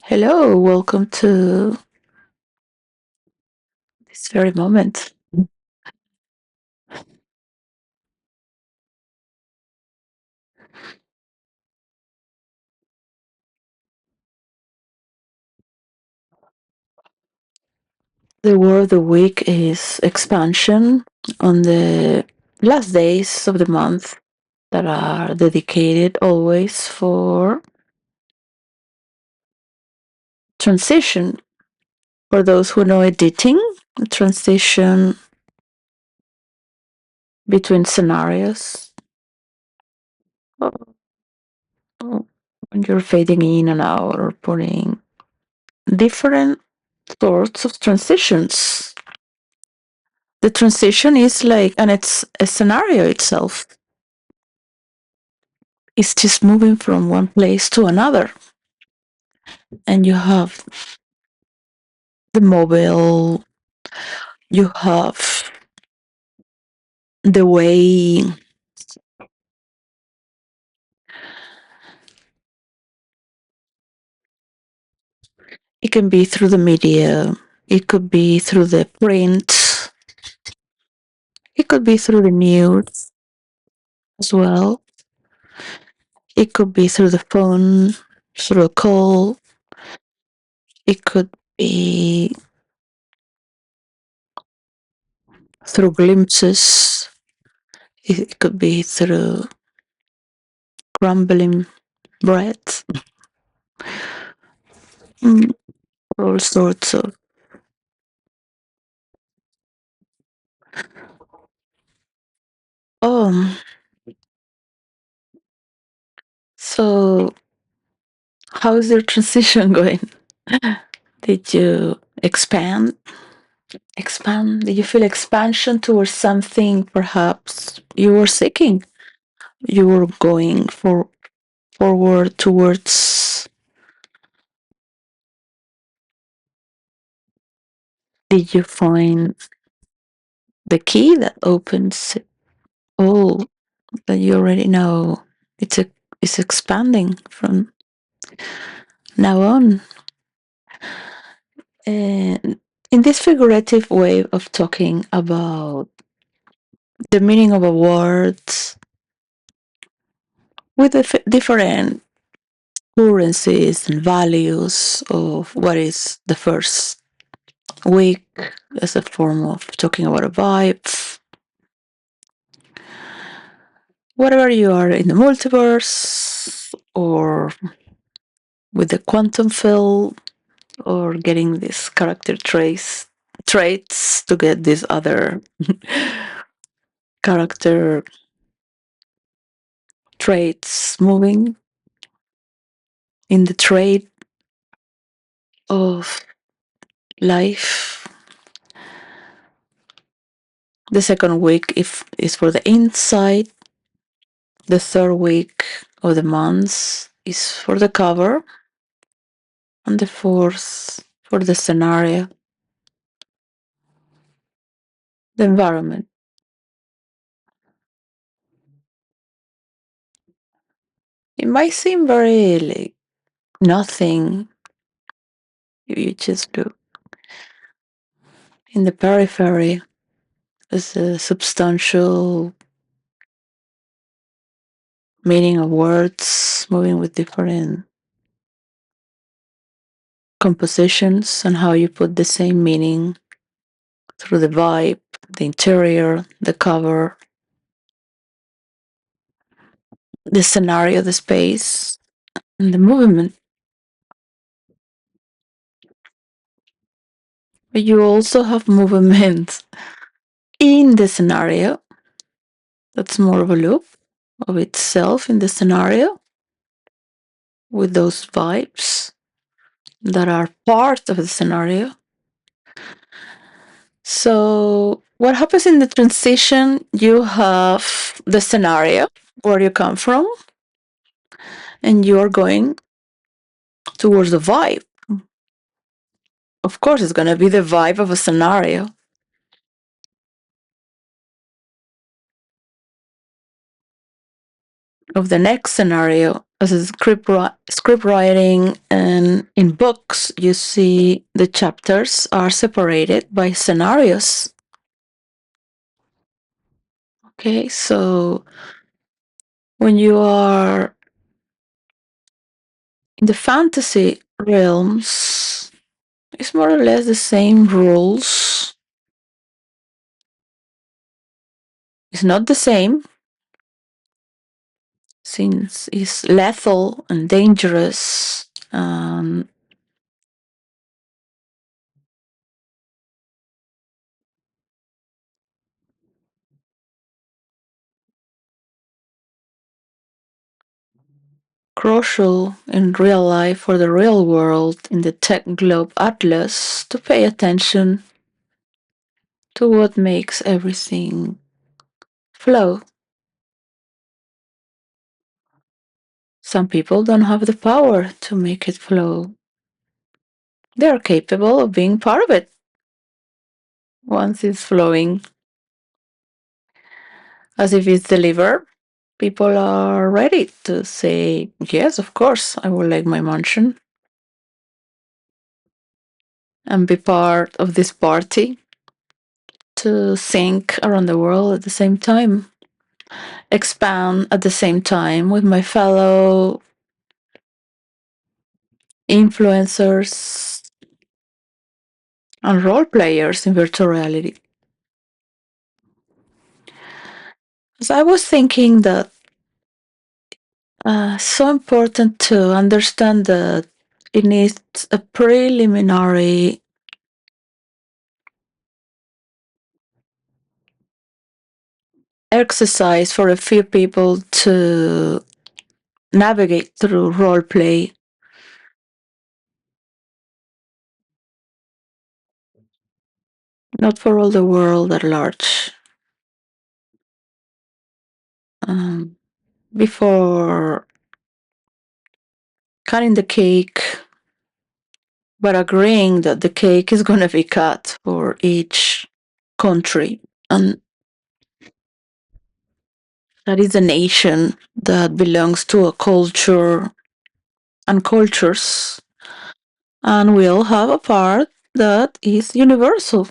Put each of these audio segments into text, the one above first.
Hello, welcome to this very moment. The word of the week is expansion on the last days of the month that are dedicated always for transition. For those who know editing, a transition between scenarios. Oh, when you're fading in and out or putting different sorts of transitions. The transition is like, and it's a scenario itself. It's just moving from one place to another. And you have the mobile, you have the way it can be through the media, it could be through the print, it could be through the news as well, it could be through the phone, through a call, it could be through glimpses, it could be through crumbling bread, mm, all sorts of. Oh, so how is your transition going? Did you expand? Expand? Did you feel expansion towards something perhaps you were seeking? You were going forward towards. Did you find the key that opens all that you already know? It's expanding from now on. And in this figurative way of talking about the meaning of a word with the different currencies and values of what is the first week as a form of talking about a vibe. Whatever you are in the multiverse or with the quantum field or getting these character traits to get these other character traits moving in the trade of life. The second week if is for the inside. The third week of the month is for the cover, and the fourth for the scenario, the environment. It might seem very like nothing if you just look in the periphery as a substantial meaning of words moving with different compositions and how you put the same meaning through the vibe, the interior, the cover, the scenario, the space, and the movement. But you also have movement in the scenario. That's more of a loop of itself in the scenario with those vibes that are part of the scenario. So, what happens in the transition? You have the scenario where you come from, and you're going towards the vibe. Of course, it's going to be the vibe of a scenario. of the next scenario. As a script writing and in books, you see the chapters are separated by scenarios. Okay, so when you are in the fantasy realms, it's more or less the same rules. It's not the same, since it's lethal and dangerous. Crucial in real life for the real world in the Tech Globe Atlas to pay attention to what makes everything flow. Some people don't have the power to make it flow. They are capable of being part of it once it's flowing. As if it's delivered, people are ready to say, yes, of course, I would like my mansion and be part of this party to think around the world at the same time, expand at the same time with my fellow influencers and role players in virtual reality. So I was thinking that so important to understand that it needs a preliminary exercise for a few people to navigate through role play. Not for all the world at large. Um, Before cutting the cake, but agreeing that the cake is going to be cut for each country. And that is a nation that belongs to a culture and cultures. And we all have a part that is universal.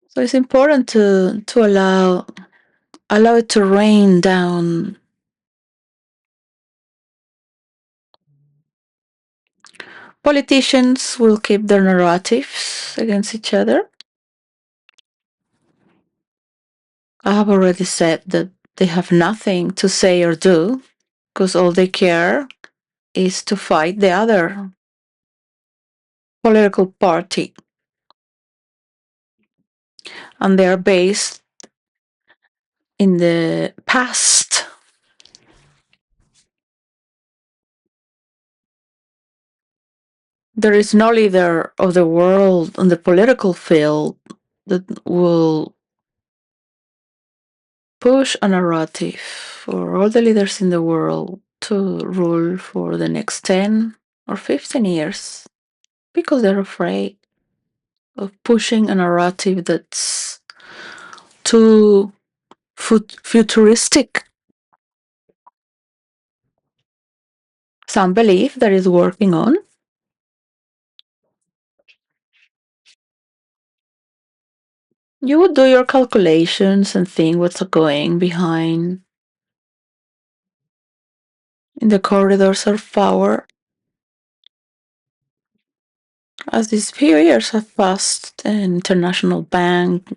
So it's important to allow it to rain down. Politicians will keep their narratives against each other. I have already said that they have nothing to say or do because all they care is to fight the other political party. And they are based in the past. There is no leader of the world on the political field that will push a narrative for all the leaders in the world to rule for the next 10 or 15 years because they're afraid of pushing a narrative that's too futuristic. Some believe that is working on. You would do your calculations and think what's going behind in the corridors of power. As these few years have passed, an international bank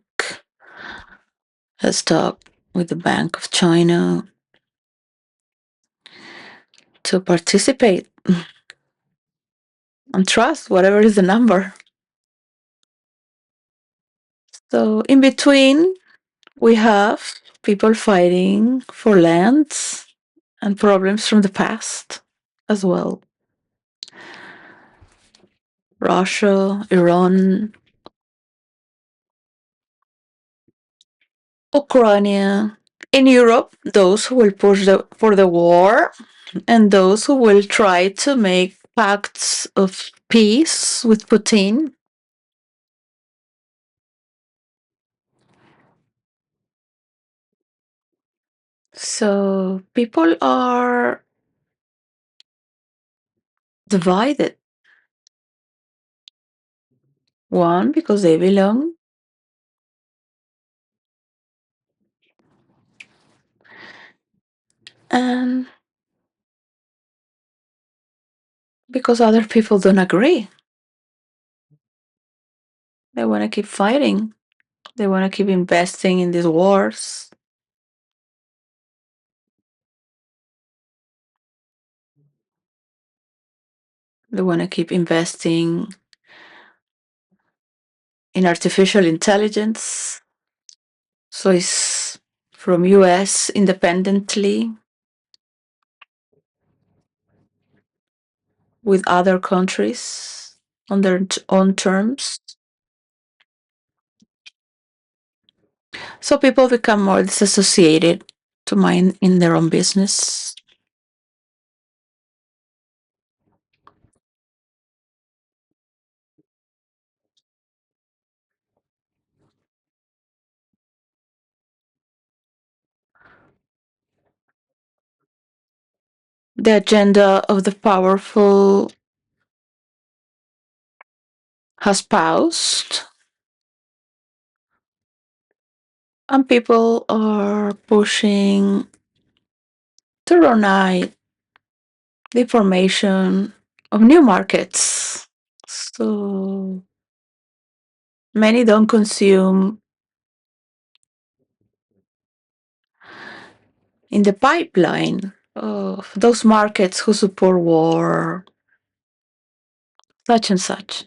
has talked with the Bank of China to participate and trust whatever is the number. So in between, we have people fighting for lands and problems from the past as well. Russia, Iran, Ukraine. In Europe, those who will push for the war and those who will try to make pacts of peace with Putin. So people are divided. One, because they belong, and because other people don't agree. They want to keep fighting. They want to keep investing in these wars. They want to keep investing in artificial intelligence. So it's from US independently with other countries on their own terms. So people become more disassociated to mind in their own business. The agenda of the powerful has paused, and people are pushing to reunite the formation of new markets. So many don't consume in the pipeline of those markets who support war, such and such.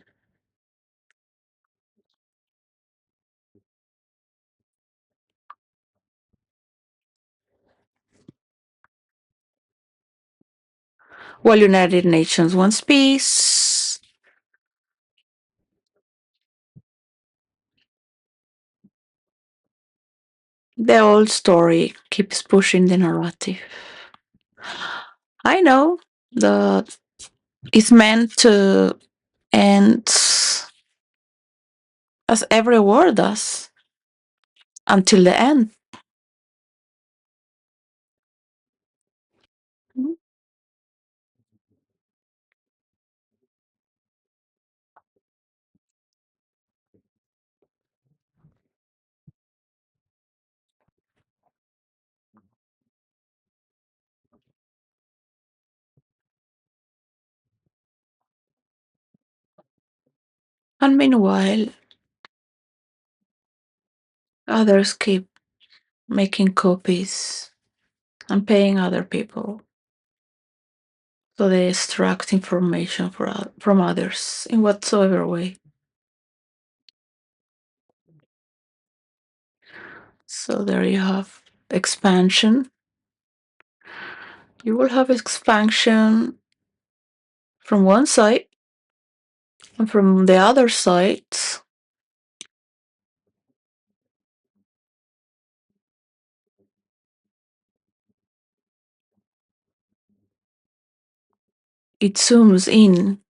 While United Nations wants peace, the old story keeps pushing the narrative. I know that it's meant to end as every war does until the end. And meanwhile, others keep making copies and paying other people so they extract information from others in whatsoever way. So there you have expansion. You will have expansion from one side, and from the other side, it zooms in,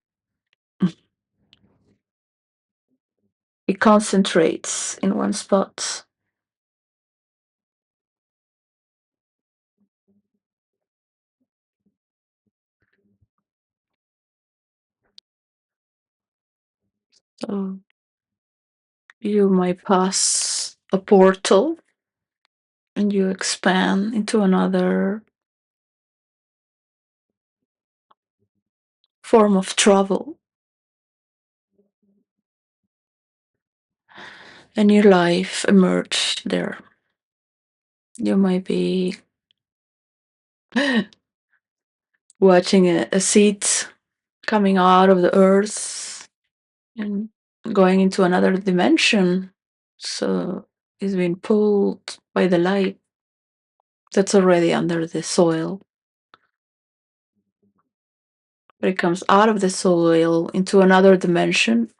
it concentrates in one spot. So you might pass a portal and you expand into another form of travel. A new life emerged there. You might be watching a seed coming out of the earth and going into another dimension. So it's being pulled by the light that's already under the soil. But it comes out of the soil into another dimension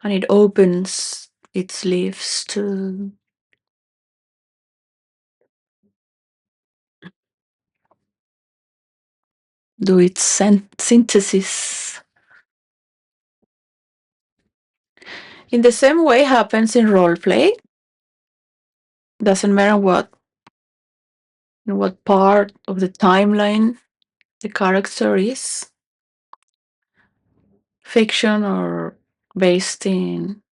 and it opens its leaves to do its synthesis. In the same way happens in role play. Doesn't matter what in what part of the timeline the character is, fiction or based in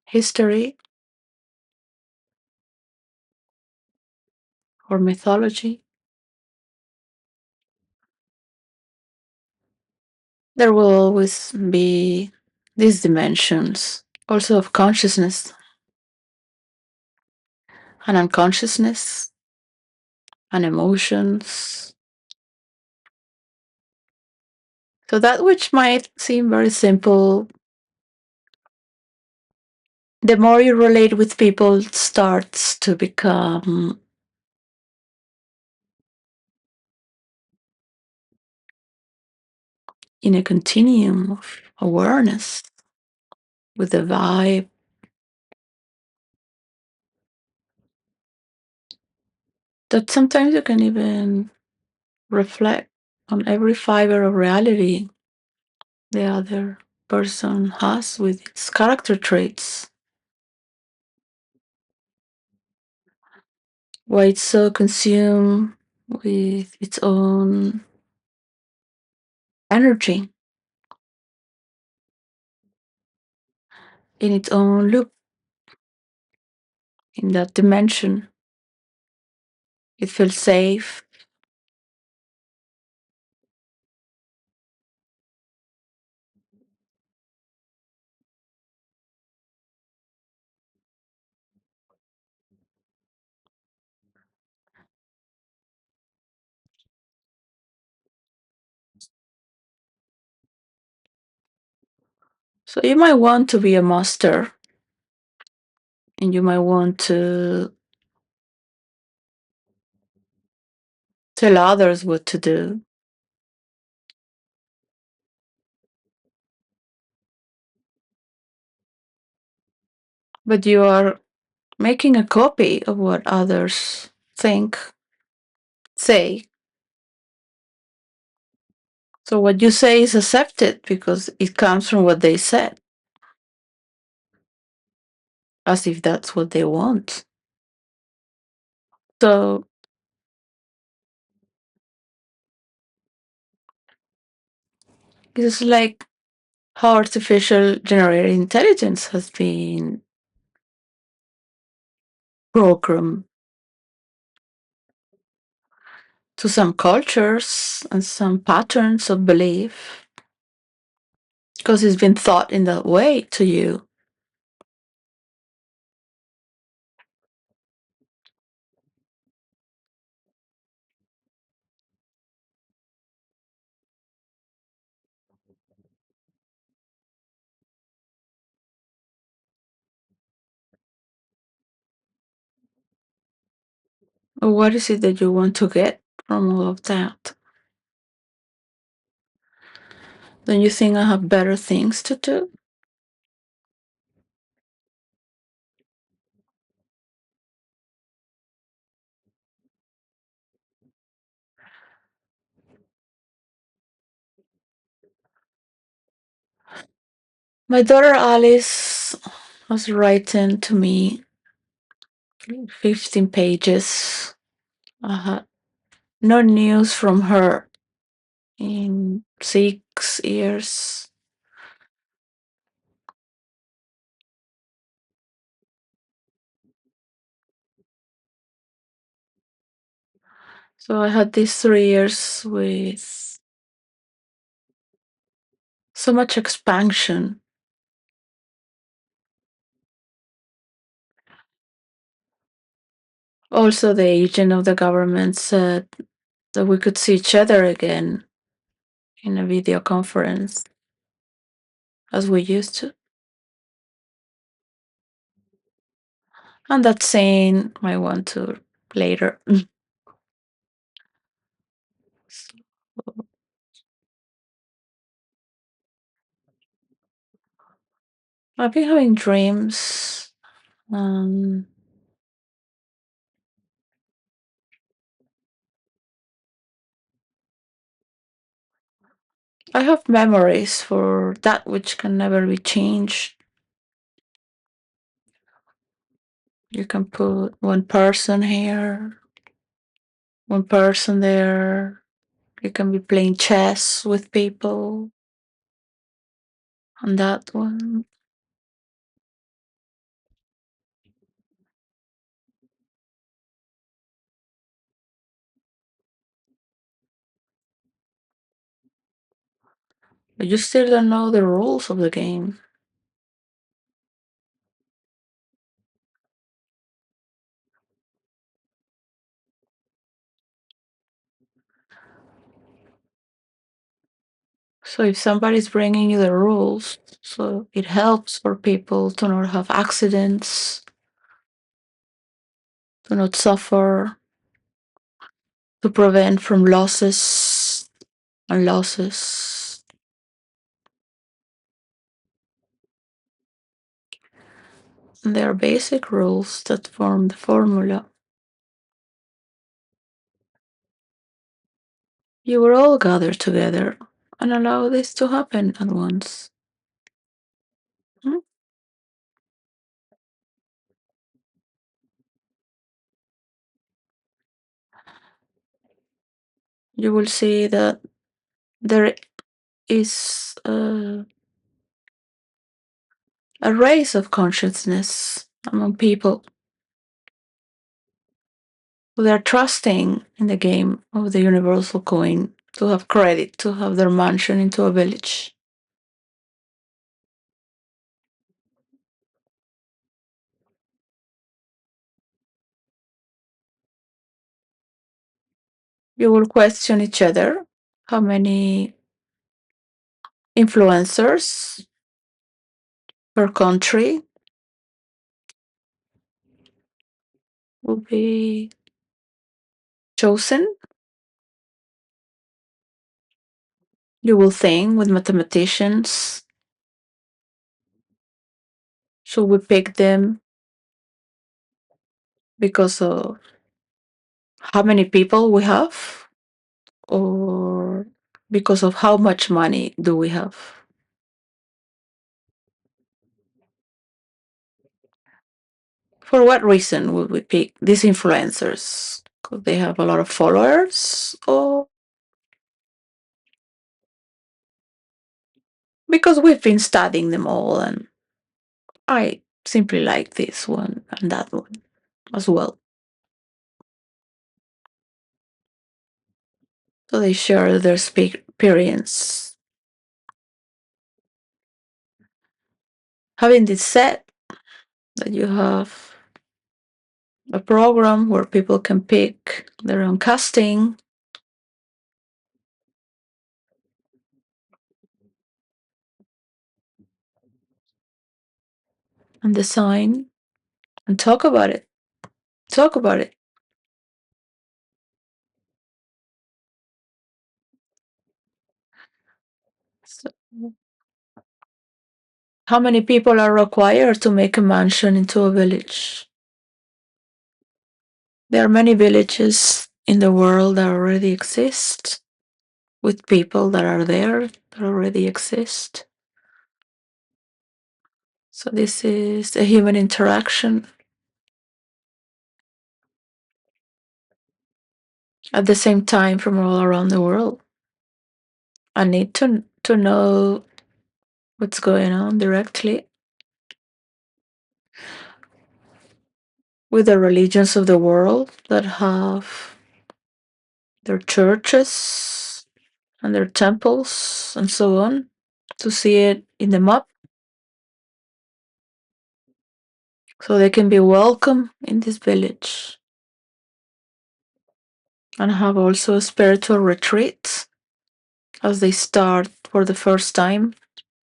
history or mythology. There will always be these dimensions, also of consciousness and unconsciousness and emotions. So, that which might seem very simple, the more you relate with people, it starts to become in a continuum of awareness with the vibe that sometimes you can even reflect on every fiber of reality the other person has with its character traits, why it's so consumed with its own energy, in its own loop, in that dimension. It feels safe. So you might want to be a master and you might want to tell others what to do. But you are making a copy of what others think, say. So what you say is accepted because it comes from what they said, as if that's what they want. So it's like how artificial generated intelligence has been programmed to some cultures and some patterns of belief because it's been thought in that way to you. What is it that you want to get from all of that? Don't you think I have better things to do? My daughter Alice has written to me 15 pages. I had no news from her in 6 years. So I had these 3 years with so much expansion. Also, the agent of the government said that we could see each other again in a video conference as we used to. And that scene I want to later. I've been having dreams. Um, I have memories for that which can never be changed. You can put one person here, one person there. You can be playing chess with people on that one. But you still don't know the rules of the game. So if somebody's bringing you the rules, so it helps for people to not have accidents, to not suffer, to prevent from losses and losses. And there are basic rules that form the formula. You will all gather together and allow this to happen at once. Hmm? You will see that there is a race of consciousness among people. They are trusting in the game of the universal coin to have credit, to have their mansion into a village. You will question each other. How many influencers per country will be chosen? You will think with mathematicians. Should we pick them because of how many people we have, or because of how much money do we have? For what reason would we pick these influencers? Could they have a lot of followers, or because we've been studying them all and I simply like this one and that one as well? So they share their experience. Having this said, that you have a program where people can pick their own casting, and design and talk about it. Talk about it. So, how many people are required to make a mansion into a village? There are many villages in the world that already exist, with people that are there that already exist. So this is a human interaction. At the same time, from all around the world. I need to know what's going on directly with the religions of the world that have their churches and their temples and so on, to see it in the map so they can be welcome in this village, and have also a spiritual retreat as they start for the first time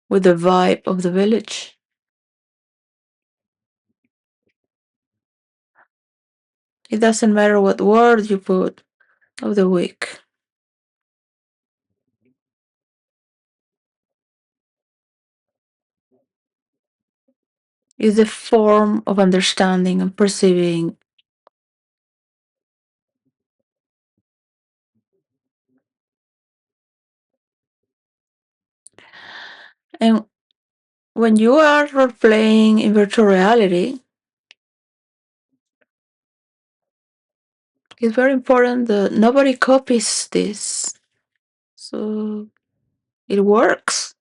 with the vibe of the village. It doesn't matter what word you put of the week. It's a form of understanding and perceiving. And when you are role playing in virtual reality, It's very important that nobody copies this. So it works.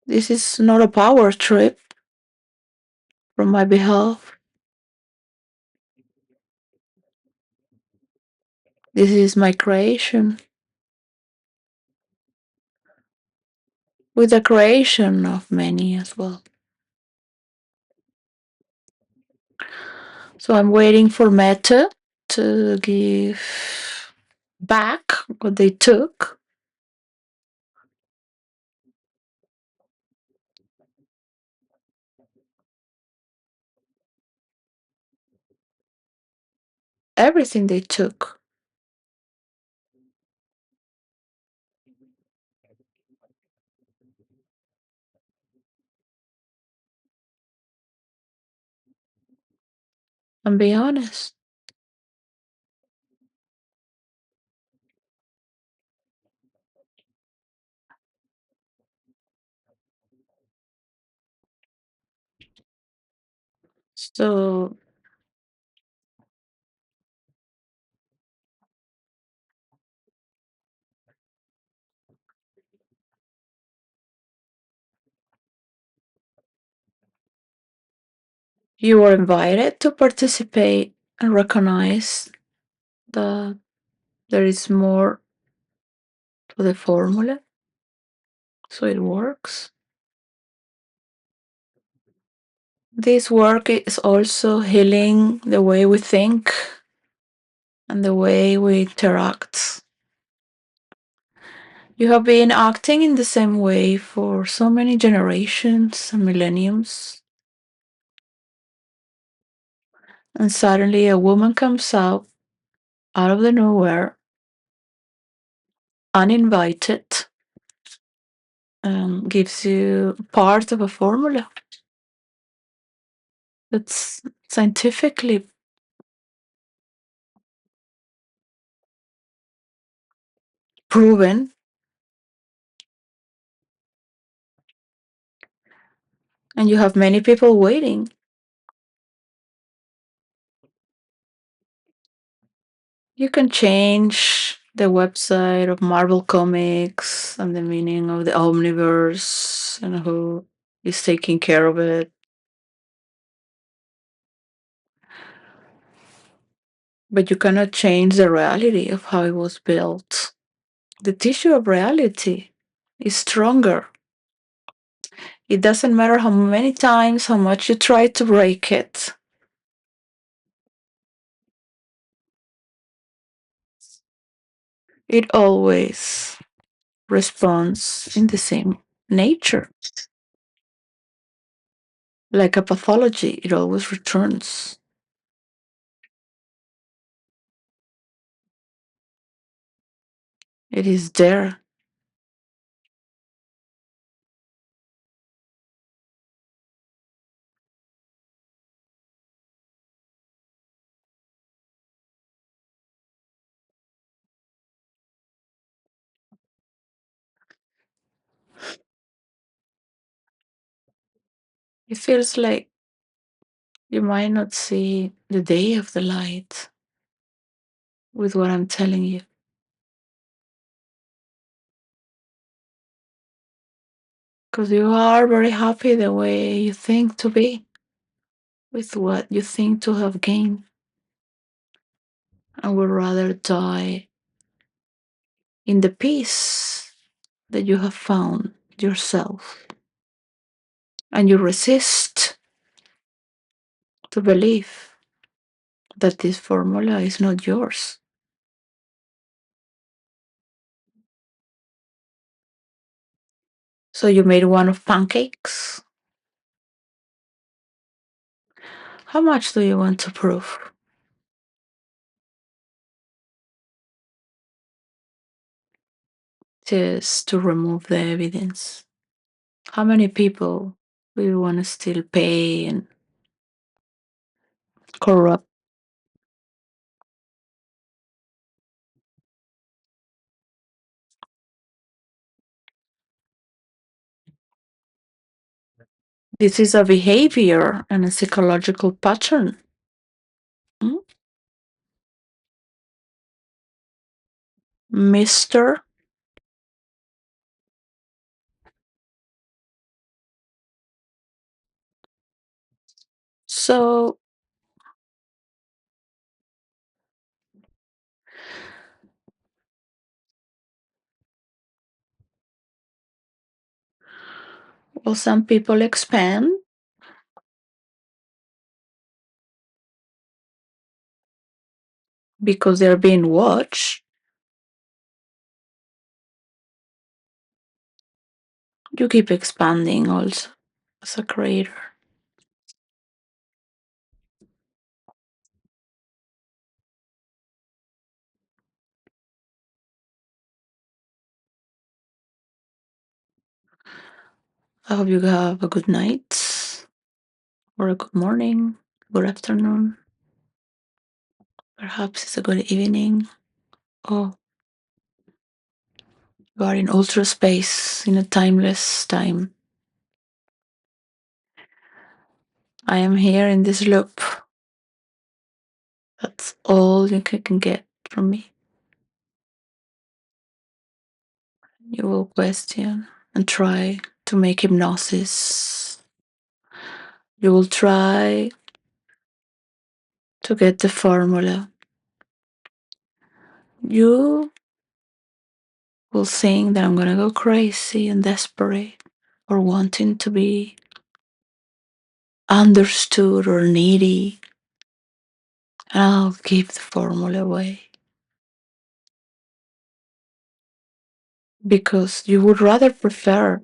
This is not a power trip from my behalf. This is my creation with the creation of many as well. So I'm waiting for Meta to give back what they took. Everything they took. I'm being honest. So you were invited to participate and recognize that there is more to the formula. So it works. This work is also healing the way we think and the way we interact. You have been acting in the same way for so many generations and millenniums. And suddenly a woman comes out of the nowhere, uninvited, and gives you part of a formula that's scientifically proven, and you have many people waiting. You can change the website of Marvel Comics and the meaning of the Omniverse and who is taking care of it. But you cannot change the reality of how it was built. The tissue of reality is stronger. It doesn't matter how many times, how much you try to break it. It always responds in the same nature. Like a pathology, it always returns. It is there. It feels like you might not see the day of the light with what I'm telling you. Because you are very happy the way you think to be, with what you think to have gained, and would rather die in the peace that you have found yourself. And you resist to believe that this formula is not yours. So you made one of pancakes. How much do you want to prove? Just to remove the evidence. How many people do you want to still pay and corrupt? This is a behavior and a psychological pattern. Mm? Mr. So, well, some people expand because they're being watched. You keep expanding also as a creator. I hope you have a good night or a good morning, good afternoon. Perhaps it's a good evening. Oh, you are in ultra space, in a timeless time. I am here in this loop. That's all you can get from me. You will question and try to make hypnosis. You will try to get the formula. You will think that I'm gonna go crazy and desperate or wanting to be understood or needy, and I'll give the formula away. Because you would rather prefer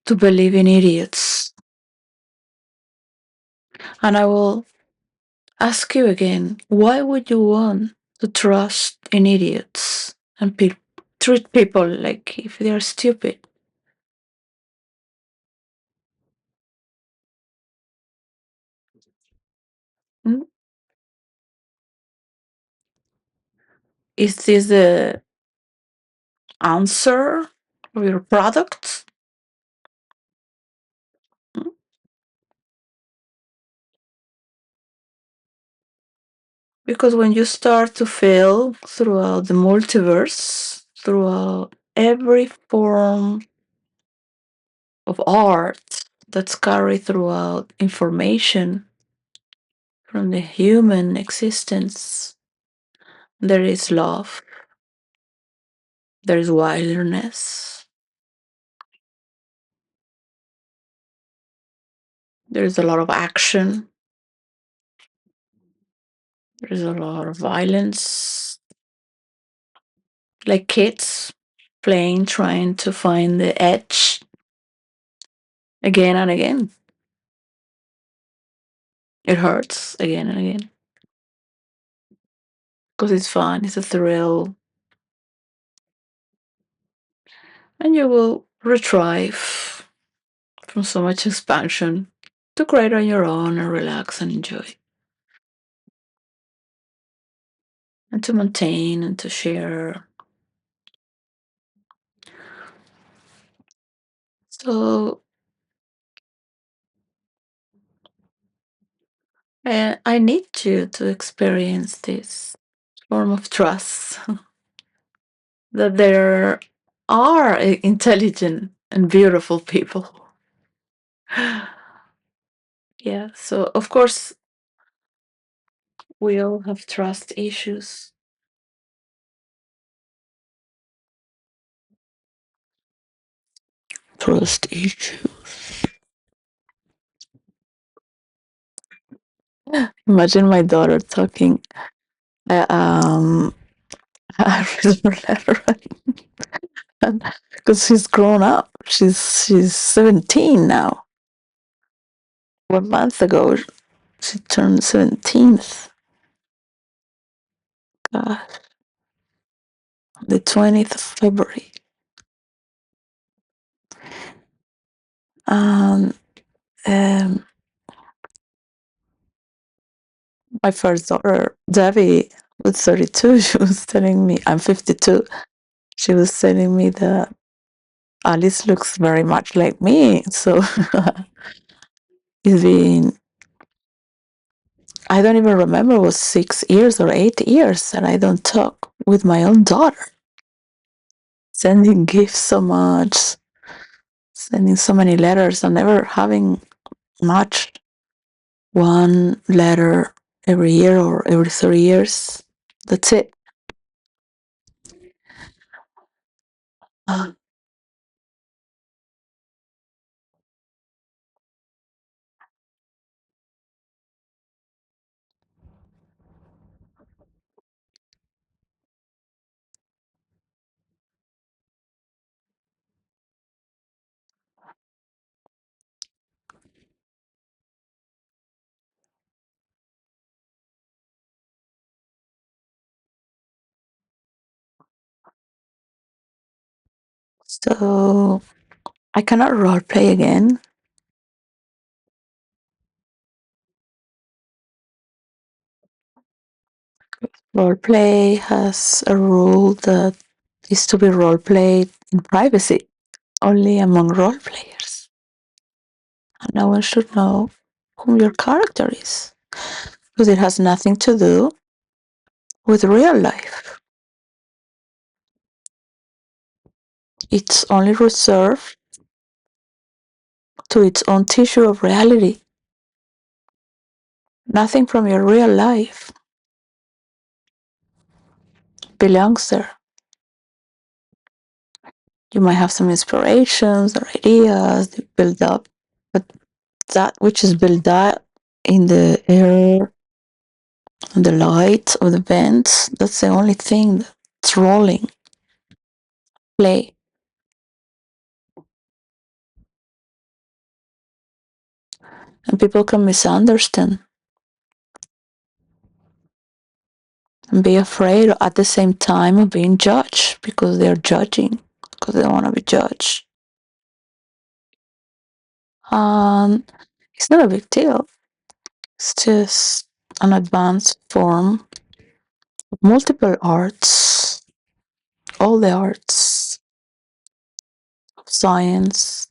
to believe in idiots. And I will ask you again, why would you want to trust in idiots and treat people like if they are stupid? Hmm? Is this the answer of your product? Hmm? Because when you start to feel throughout the multiverse, throughout every form of art that's carried throughout information from the human existence, there is love, there is wilderness, there is a lot of action, there is a lot of violence, like kids playing, trying to find the edge again and again. It hurts again and again because it's fun, it's a thrill, and you will retrieve from so much expansion to create on your own and relax and enjoy, and to maintain and to share. So I need you to experience this form of trust that there are intelligent and beautiful people. Yeah, so of course, we all have trust issues. Trust issues. Imagine my daughter talking. Uh, um, I read her letter because she's grown up. She's 17 now. 1 month ago, she turned 17th. God, the 20th of February. Um, um, my first daughter, Debbie, was 32. She was telling me, I'm 52. She was telling me that Alice looks very much like me. So it's been, I don't even remember, it was 6 years or 8 years that I don't talk with my own daughter. Sending gifts so much, sending so many letters, and never having much. One letter every year or every 3 years. That's it. Uh, So I cannot role play again. Role play has a rule that is to be role played in privacy, only among role players. And no one should know who your character is, because it has nothing to do with real life. It's only reserved to its own tissue of reality. Nothing from your real life belongs there. You might have some inspirations or ideas that build up, but that which is built up in the air, and the light of the vents, that's the only thing that's rolling. Play. And people can misunderstand and be afraid at the same time of being judged because they're judging, because they don't want to be judged. And it's not a big deal. It's just an advanced form of multiple arts, all the arts, of science,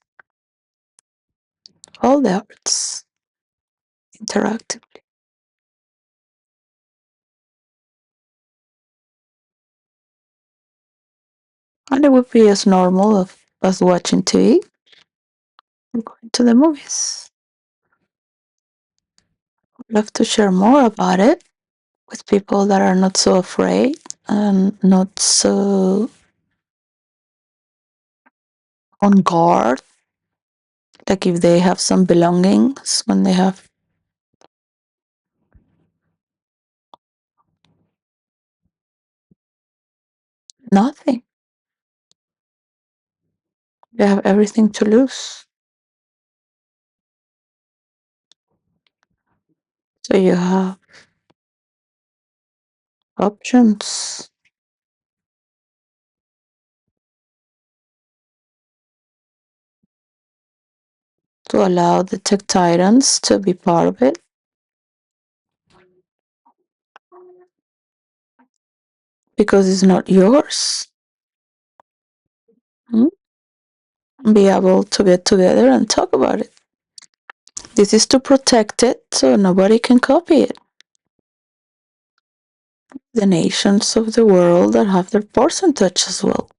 all the arts, interactive. And it would be as normal as watching TV or going to the movies. I'd love to share more about it with people that are not so afraid and not so on guard. Like if they have some belongings, when they have nothing, they have everything to lose. So you have options to allow the tech titans to be part of it because it's not yours. Hmm? Be able to get together and talk about it. This is to protect it so nobody can copy it. The nations of the world that have their percentage as well.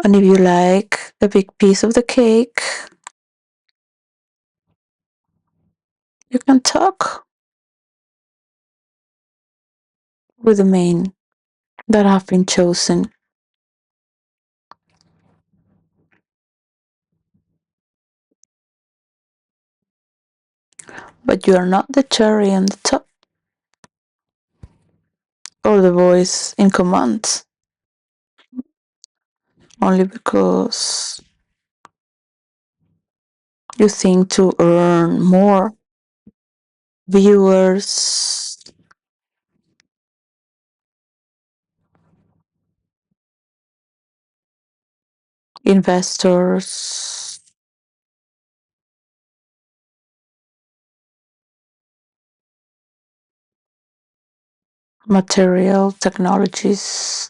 And if you like a big piece of the cake, you can talk with the main that have been chosen. But you are not the cherry on the top or the voice in command, only because you think to earn more viewers, investors, material technologies.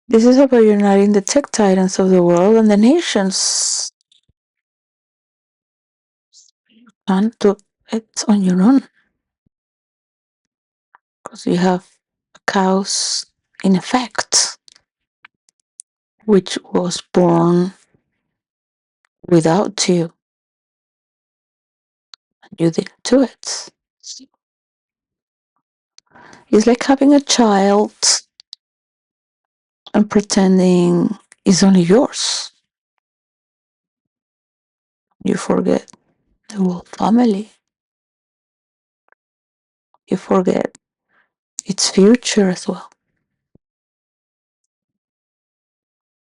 This is about uniting the tech titans of the world and the nations. And do it on your own. Because you have a chaos in effect, which was born without you. You didn't do it. It's like having a child and pretending it's only yours. You forget the whole family. You forget its future as well.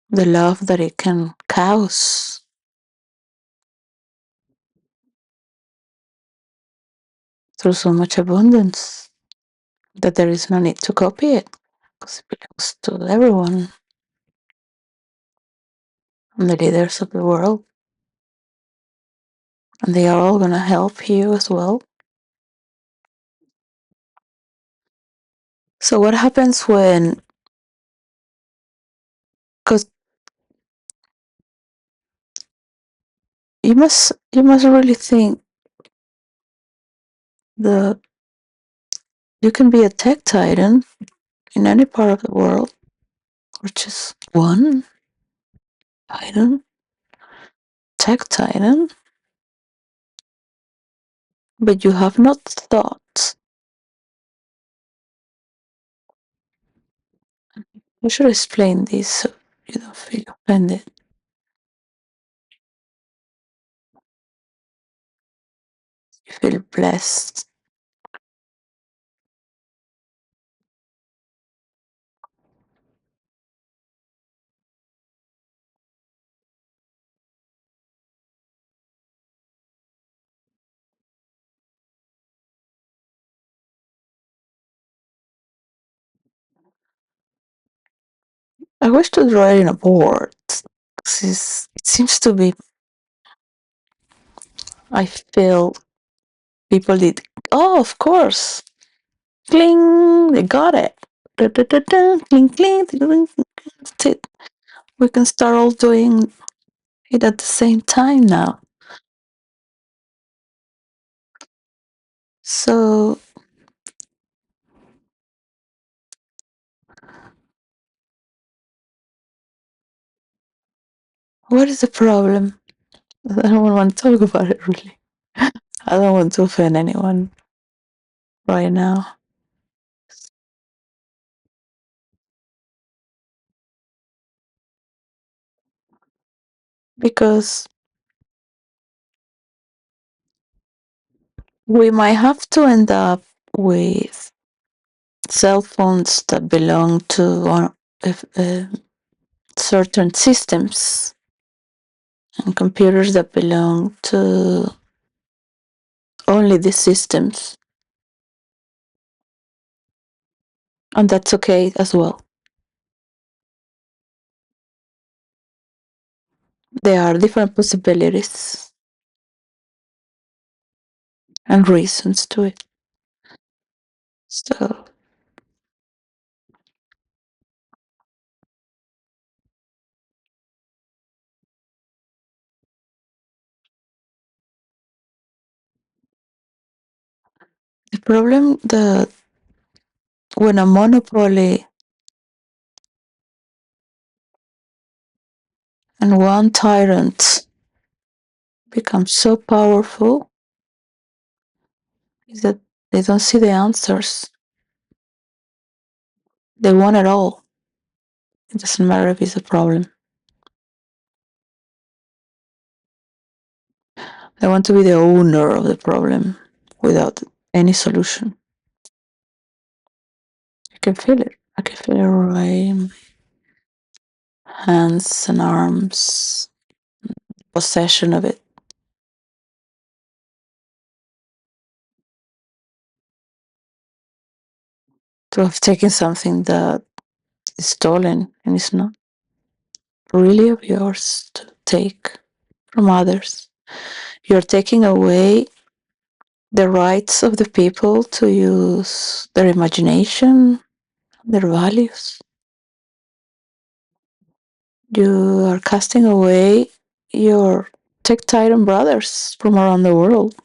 The love that it can cause through so much abundance that there is no need to copy it because it belongs to everyone and the leaders of the world. And they are all going to help you as well. So what happens when, because you must really think that you can be a tech titan in any part of the world, or just one titan, tech titan, but you have not thought. You should explain this so you don't feel offended. You feel blessed. I wish to draw it in a board. 'Cause it seems to be. I feel people did. Oh, of course. Cling, they got it. Da, da, da, da, cling, cling, that's it. We can start all doing it at the same time now. So, what is the problem? I don't want to talk about it really. I don't want to offend anyone right now. Because we might have to end up with cell phones that belong to certain systems and computers that belong to only these systems. And that's okay as well. There are different possibilities and reasons to it. So the problem that when a monopoly and one tyrant becomes so powerful is that they don't see the answers. They want it all. It doesn't matter if it's a problem. They want to be the owner of the problem without any solution. I can feel it. I can feel it right in my hands and arms, possession of it. To have taken something that is stolen and it's not really of yours to take. from others. You're taking away the rights of the people to use their imagination, their values. You are casting away your tech titan brothers from around the world.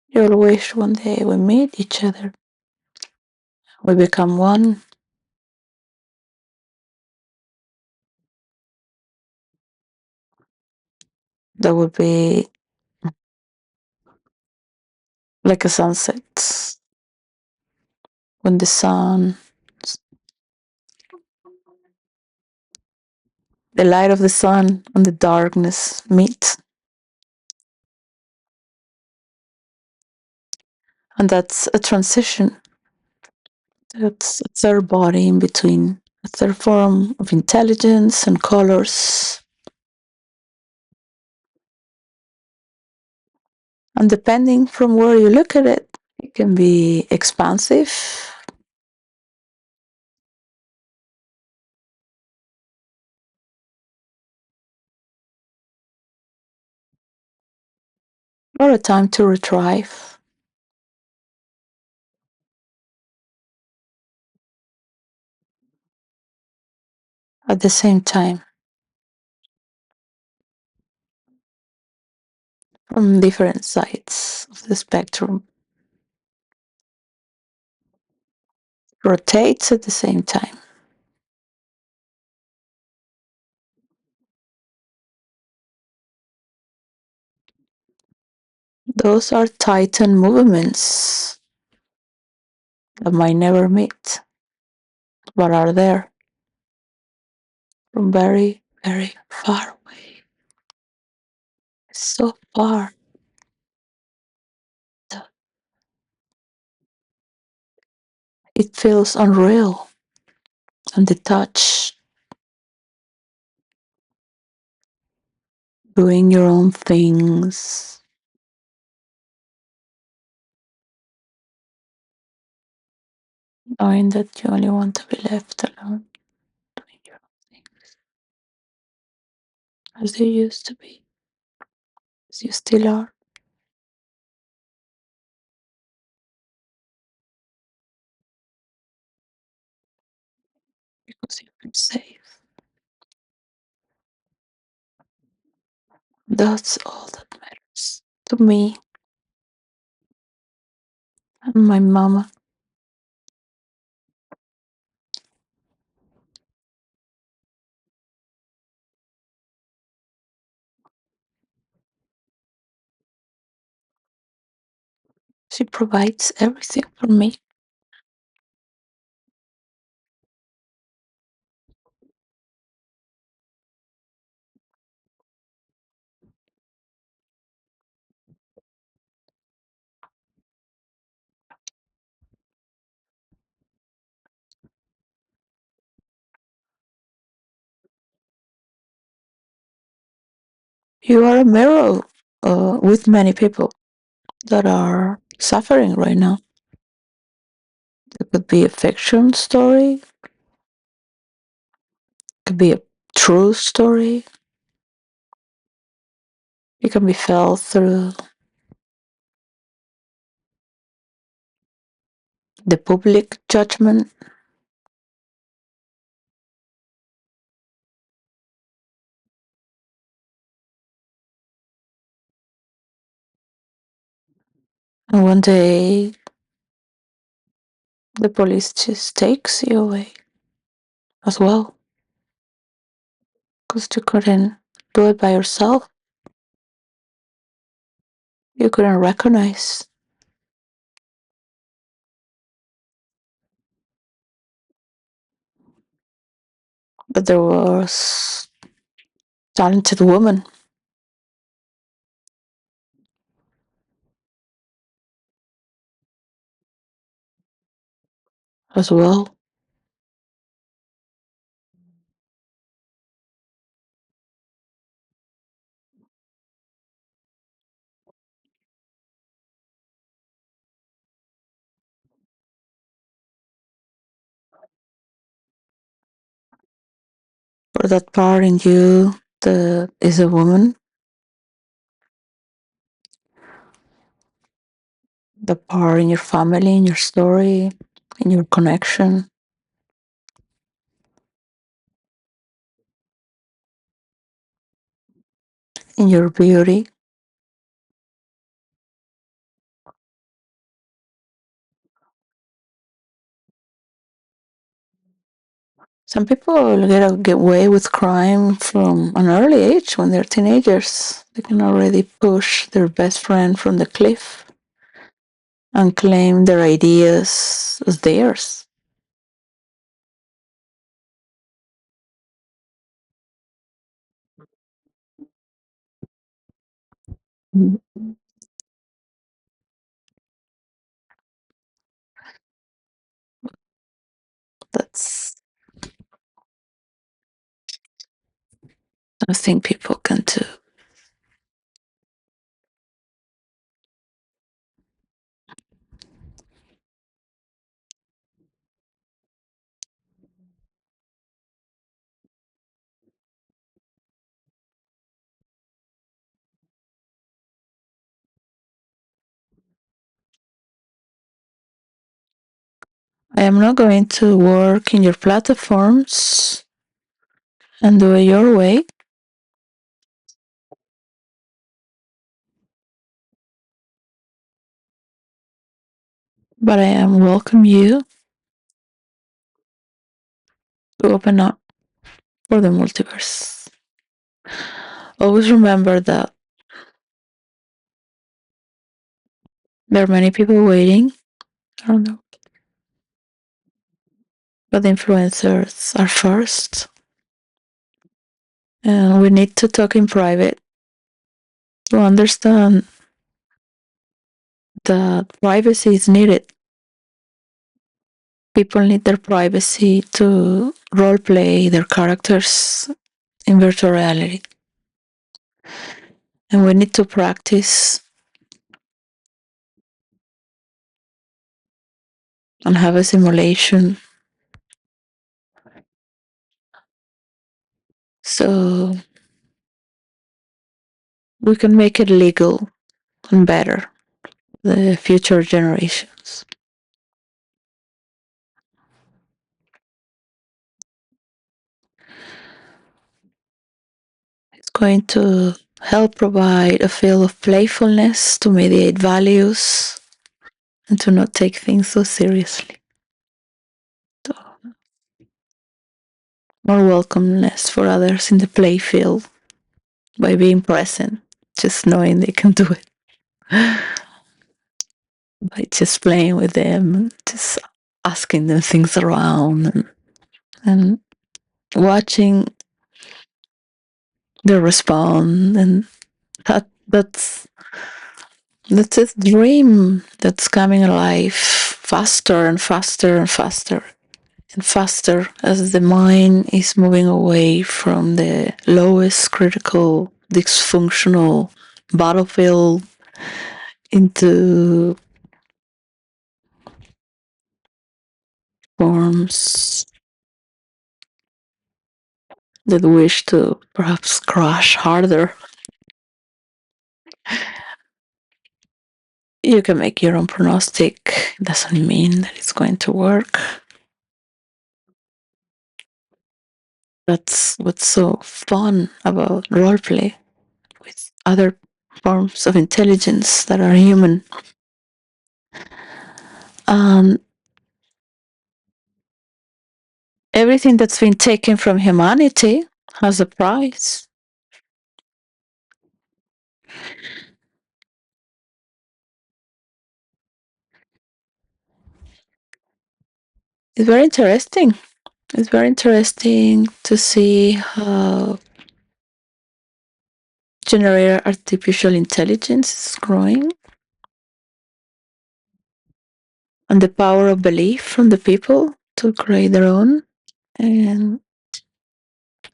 You'll wish one day we meet each other. We become one. That would be like a sunset when the light of the sun and the darkness meet. And that's a transition. That's a third body in between, a third form of intelligence and colors. And depending from where you look at it, it can be expansive or a time to retrieve at the same time from different sides of the spectrum. Rotates at the same time. Those are titan movements that might never meet, but are there from very, very far away. So far. It feels unreal. And the touch, doing your own things, knowing that you only want to be left alone, doing your own things as you used to be, as you still are, because you feel safe. That's all that matters to me and my mama. She provides everything for me. You are a mirror with many people that are suffering right now. It could be a fiction story, it could be a true story. It can be felt through the public judgment. And one day the police just takes you away as well, because you couldn't do it by yourself. You couldn't recognize that there was talented woman as well. for that part in you that is a woman, the part in your family, in your story, in your connection, in your beauty. Some people get away with crime from an early age when they're teenagers. They can already push their best friend from the cliff and claim their ideas as theirs. That's I think people can too. I am not going to work in your platforms and do it your way, but I am welcome you to open up for the multiverse. Always remember that there are many people waiting. I don't know. But the influencers are first. And we need to talk in private to understand that privacy is needed. People need their privacy to role play their characters in virtual reality. And we need to practice and have a simulation so we can make it legal and better the future generations. It's going to help provide a feel of playfulness to mediate values and to not take things so seriously. So, more welcomeness for others in the play field by being present, just knowing they can do it, by just playing with them, just asking them things around and watching their response. And that's a dream that's coming alive faster and faster and faster and faster as the mind is moving away from the lowest critical dysfunctional battlefield into forms that wish to perhaps crush harder. You can make your own prognostic. It doesn't mean that it's going to work. That's what's so fun about roleplay with other forms of intelligence that are human. Um, Everything that's been taken from humanity has a price. It's very interesting. It's very interesting to see how generated artificial intelligence is growing and the power of belief from the people to create their own and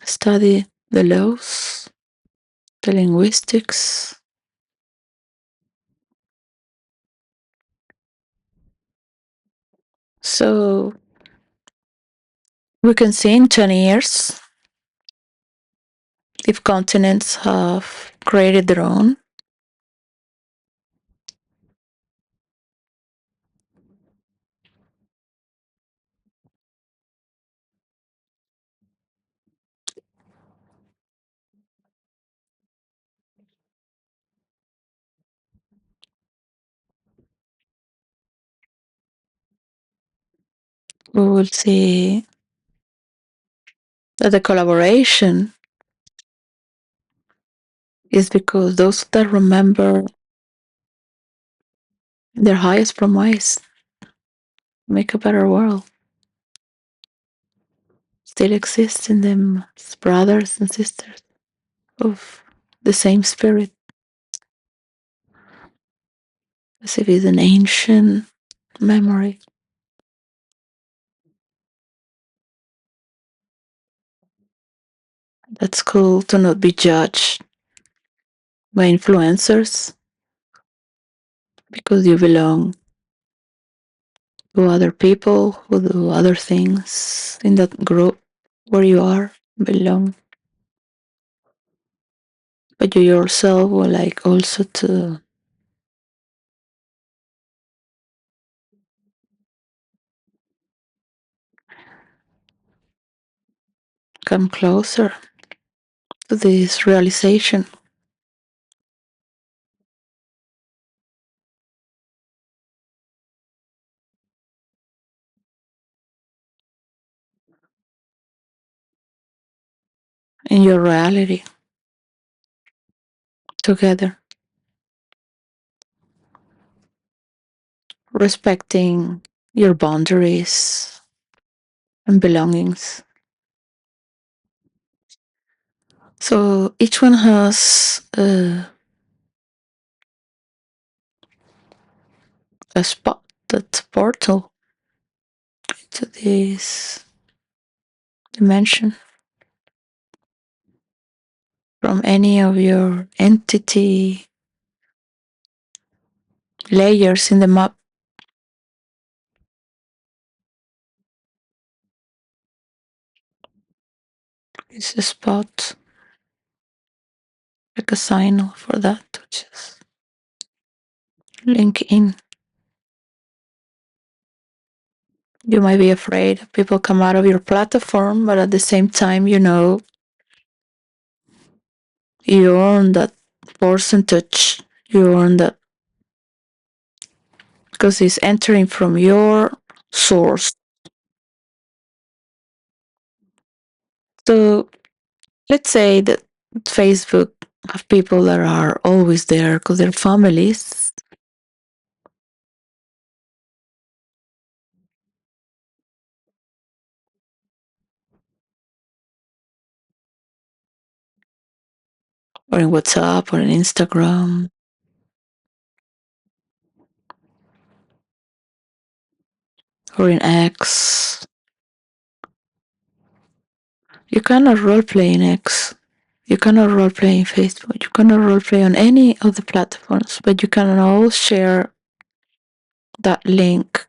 study the laws, the linguistics. So we can see in 20 years if continents have created their own, we will see that the collaboration is because those that remember their highest promise make a better world still exists in them as brothers and sisters of the same spirit, as if it's an ancient memory. That's cool to not be judged by influencers because you belong to other people who do other things in that group where you are belong. But you yourself will like also to come closer to this realization in your reality together, respecting your boundaries and belongings. So each one has a spot, that portal to this dimension from any of your entity layers in the map. It's a spot, like a signal for that to just link in. You might be afraid people come out of your platform, but at the same time, you know, you earn that percentage. You earn that because it's entering from your source. So let's say that Facebook have people that are always there because they're families. Or in WhatsApp or in Instagram or in X. You cannot roleplay in X. You cannot roleplay in Facebook. You cannot roleplay on any of the platforms, but you can all share that link.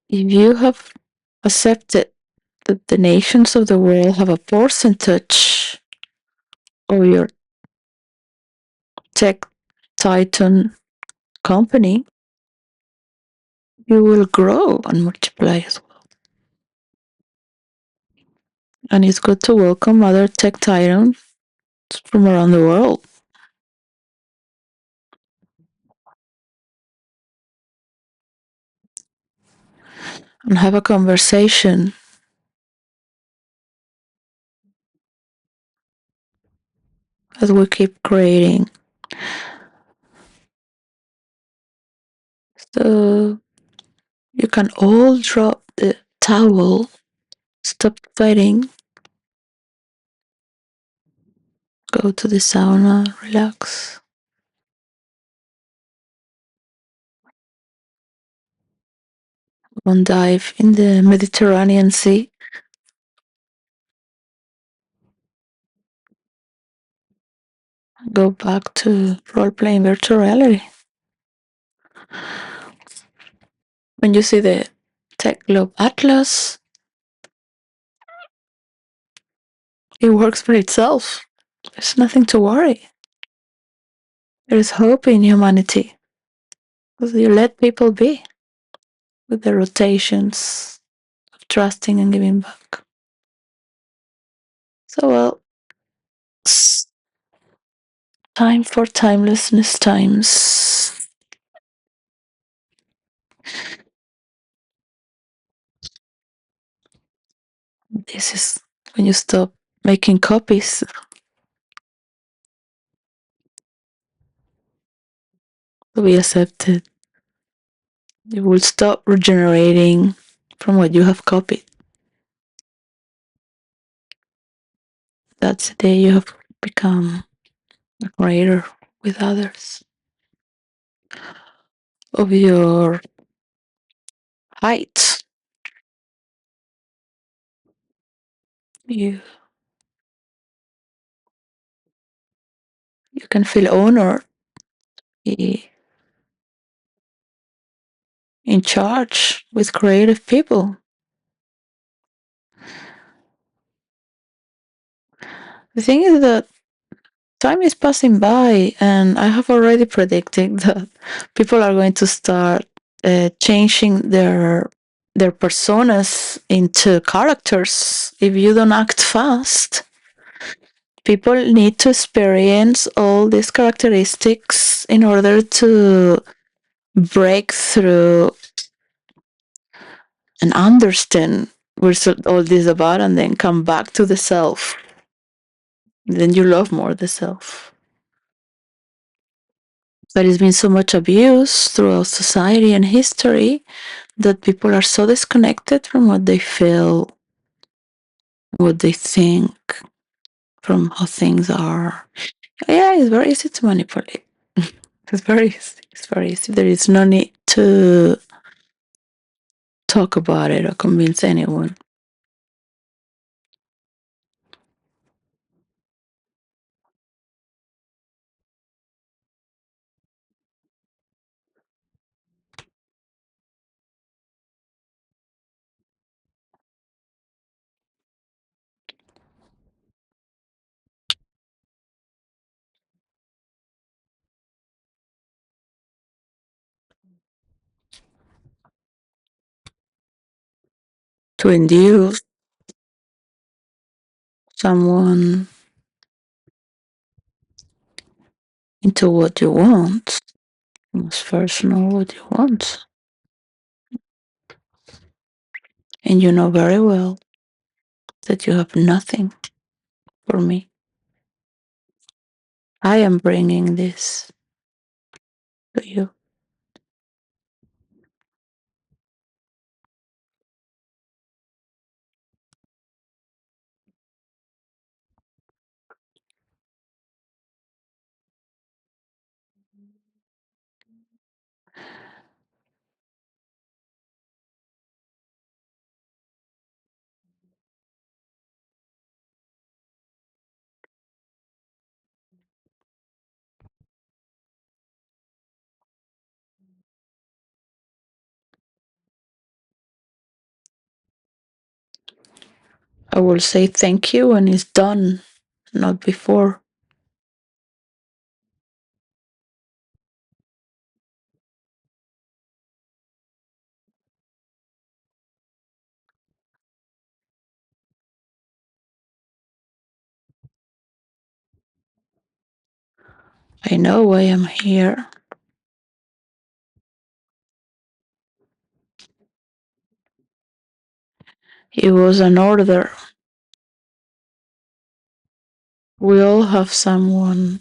If you have accepted that the nations of the world have a percentage of your tech titan company, you will grow and multiply as well. And it's good to welcome other tech titans from around the world and have a conversation as we keep creating. So you can all drop the towel, stop fighting, go to the sauna, relax. One dive in the Mediterranean Sea. Go back to role playing virtual reality. When you see the Tech Globe Atlas, it works for itself. There's nothing to worry. There is hope in humanity because you let people be with the rotations of trusting and giving back. So, well, time for timelessness times. This is when you stop making copies to be accepted. You will stop regenerating from what you have copied. That's the day you have become a creator with others of your height. You you can feel honored, be in charge with creative people. The thing is that time is passing by, and I have already predicted that people are going to start changing their personas into characters if you don't act fast. People need to experience all these characteristics in order to break through and understand what's all this about, and then come back to the self. Then you love more the self. But it's been so much abuse throughout society and history that people are so disconnected from what they feel, what they think, from how things are. Yeah, it's very easy to manipulate. It's very easy. It's very easy. There is no need to talk about it or convince anyone. To induce someone into what you want, you must first know what you want. And you know very well that you have nothing for me. I am bringing this to you. I will say thank you when it's done, not before. I know why I'm here. It was an order. We all have someone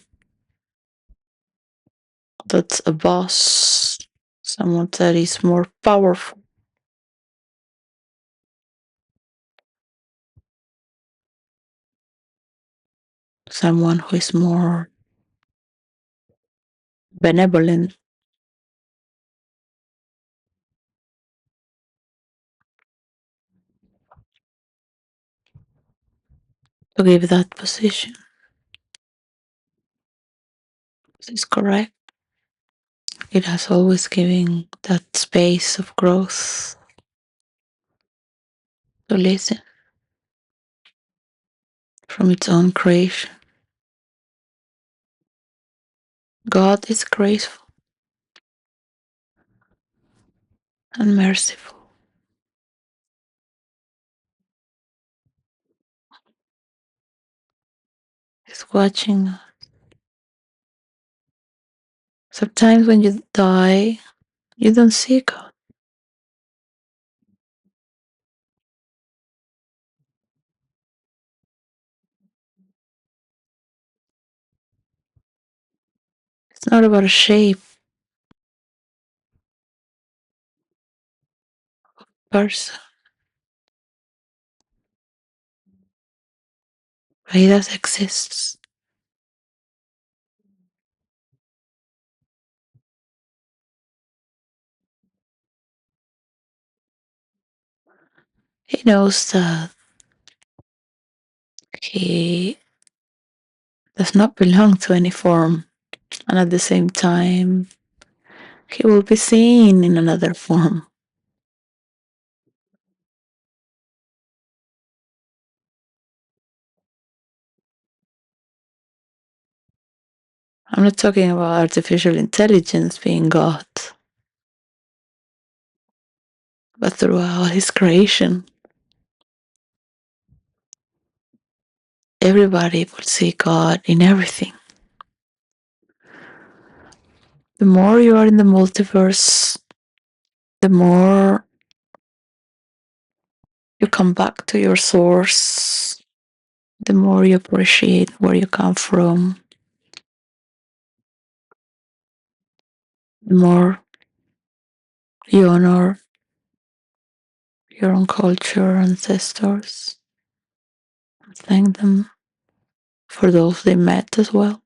that's a boss, someone that is more powerful, someone who is more benevolent, to give that position. This is correct. It has always given that space of growth So listen from its own creation. God is graceful and merciful. He's watching us. Sometimes when you die, you don't see God. It's not about a shape, person, but He does exist. He knows that He does not belong to any form, and at the same time, He will be seen in another form. I'm not talking about artificial intelligence being God, but throughout His creation, everybody will see God in everything. The more you are in the multiverse, the more you come back to your source, the more you appreciate where you come from, the more you honor your own culture, ancestors, and thank them for those they met as well.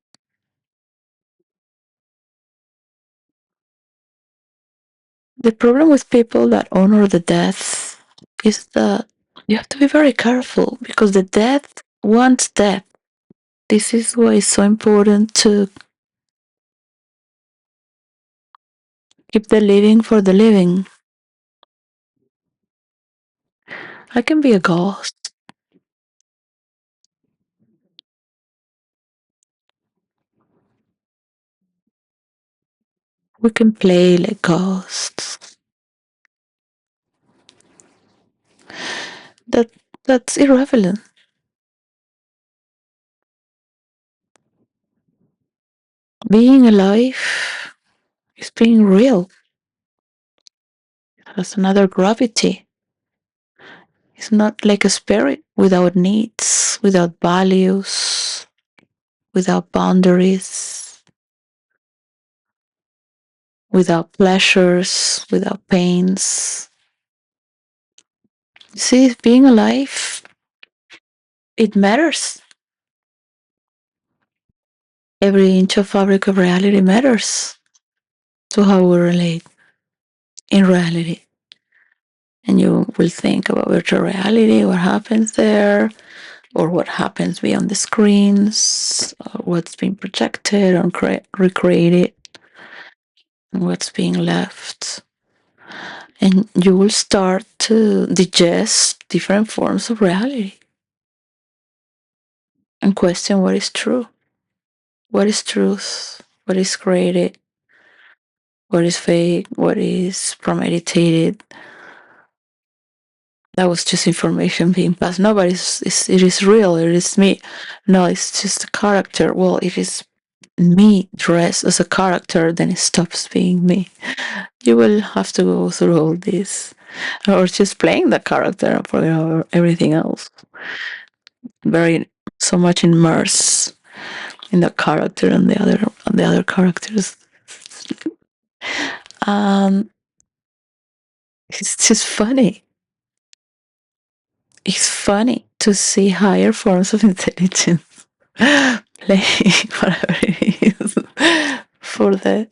The problem with people that honor the death is that you have to be very careful because the death wants death. This is why it's so important to keep the living for the living. I can be a ghost. We can play like ghosts. That that's irrelevant. Being alive is being real. It has another gravity. It's not like a spirit without needs, without values, without boundaries, without pleasures, without pains. You see, being alive, it matters. Every inch of fabric of reality matters to how we relate in reality. And you will think about virtual reality, what happens there, or what happens beyond the screens, or what's being projected or recreated, and what's being left. And you will start to digest different forms of reality and question what is true, what is truth, what is created, what is fake, what is premeditated. That was just information being passed. Nobody's, it is real, it is me. No, it's just a character. Well, if it's me dressed as a character, then it stops being me. You will have to go through all this, or just playing the character for everything else. Very so much immersed in the character and the other characters. Um, it's just funny. It's funny to see higher forms of intelligence playing whatever it is for the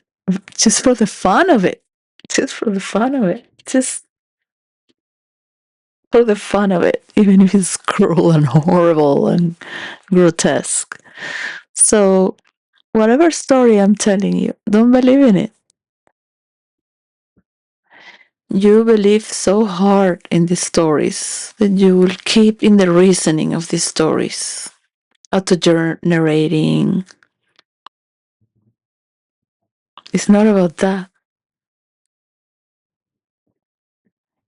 just for the fun of it. Just for the fun of it. Just for the fun of it, even if it's cruel and horrible and grotesque. So, whatever story I'm telling you, don't believe in it. You believe so hard in these stories that you will keep in the reasoning of these stories, auto narrating. It's not about that.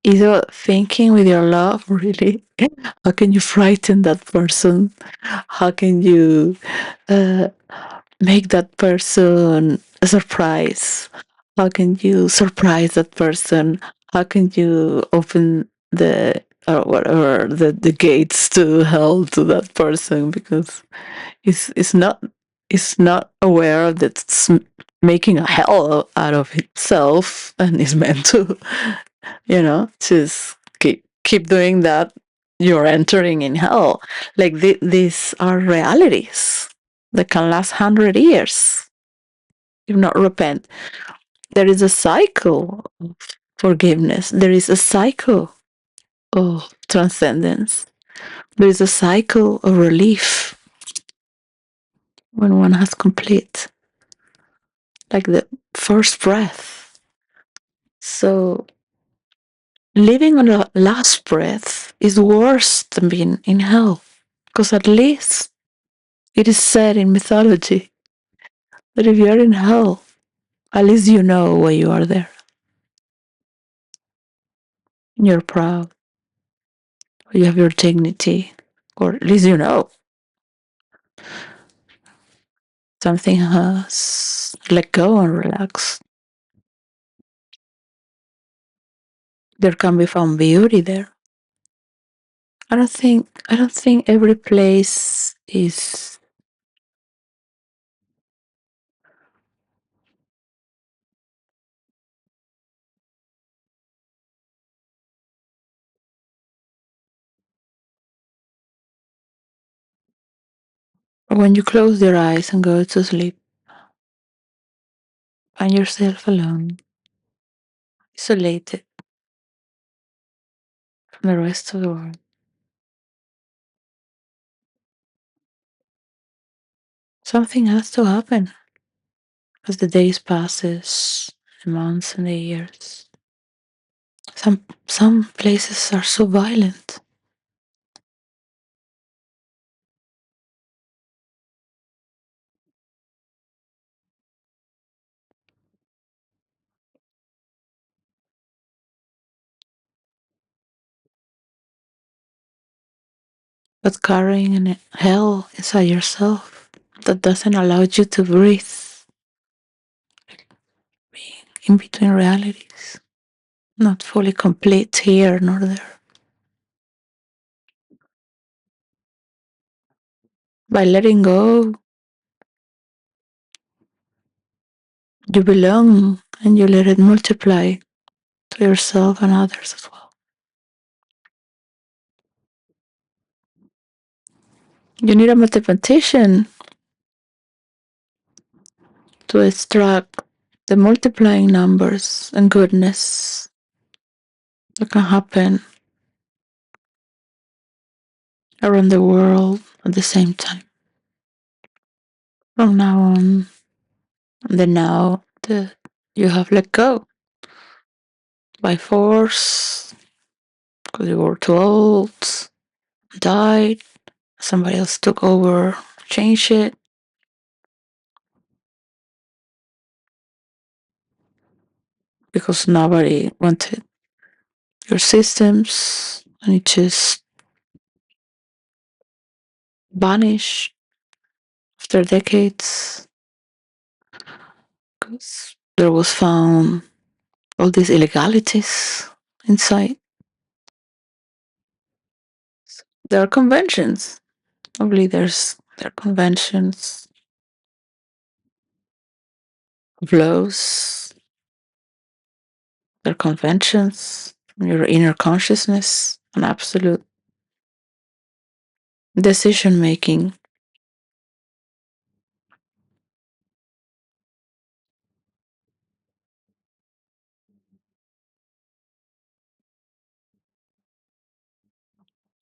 It's about thinking with your love, really. How can you frighten that person? How can you uh, make that person a surprise? How can you surprise that person? How can you open the or whatever the gates to hell to that person? Because it's not aware that it's making a hell out of itself and is meant to, just keep doing that. You're entering in hell. Like these are realities that can last 100 years if not repent. There is a cycle of forgiveness. There is a cycle of transcendence. There is a cycle of relief when one has complete, like the first breath. So living on a last breath is worse than being in hell, because at least it is said in mythology that if you're in hell, at least you know why you are there. You're proud, or you have your dignity, or at least you know something has let go and relax. There can be found beauty there. I don't think every place is when you close your eyes and go to sleep, find yourself alone, isolated from the rest of the world. Something has to happen as the days passes, the months and the years. Some places are so violent. But carrying an hell inside yourself that doesn't allow you to breathe, being in between realities, not fully complete here nor there. By letting go, you belong and you let it multiply to yourself and others as well. You need a mathematician to extract the multiplying numbers and goodness that can happen around the world at the same time. From now on, the now that you have let go by force because you were too old, died, somebody else took over, changed it. Because nobody wanted your systems and it just vanished after decades because there was found all these illegalities inside. There are conventions of leaders, there are conventions of laws, there are conventions from your inner consciousness and absolute decision making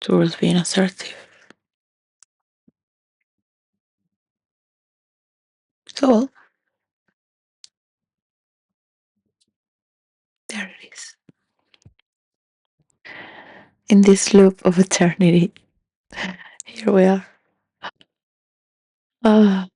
towards being assertive. So there it is. in this loop of eternity. Here we are. Ah,